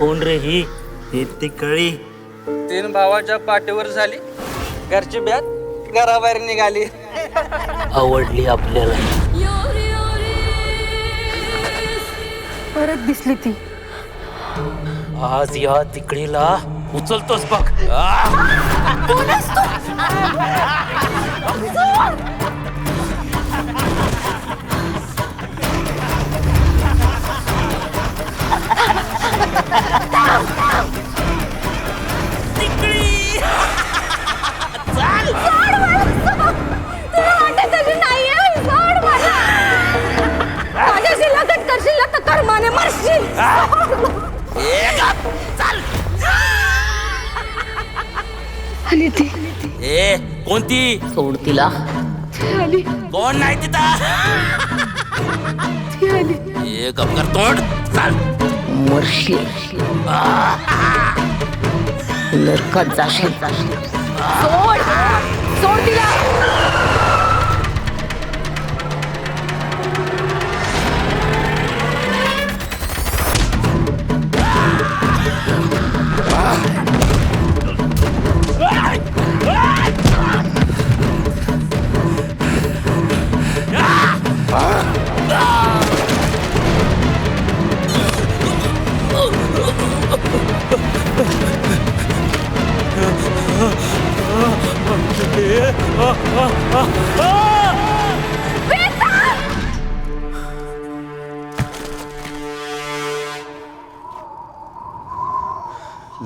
कोण रे ही तिकळी? 3 भावाच्या पाठीवर झाली, घरची ब्यात घराबाहेर निघाली. आवडली आपल्याला. परत दिसली ती. आज या तिकडीला उचलतोस बघ. आली ती. ए कोणती? सोड तिला. आली. कोण नाही तिथं? ती आली. ए गपकर तोड. चाल. मरशील. नरकात जाशील. सोड. सोड तिला.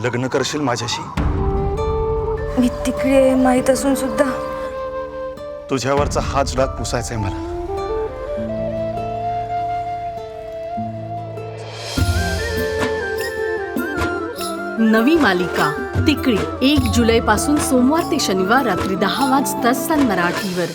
लग्न करशील माझ्याशी? मी तिकडे माहीत असून सुद्धा तुझ्यावरचा हाच डाग पुसायचा आहे मला. नवी मालिका तिकडी 1 जुलैपासून सोमवार ते शनिवार रात्री 10 वाजता सन मराठीवर.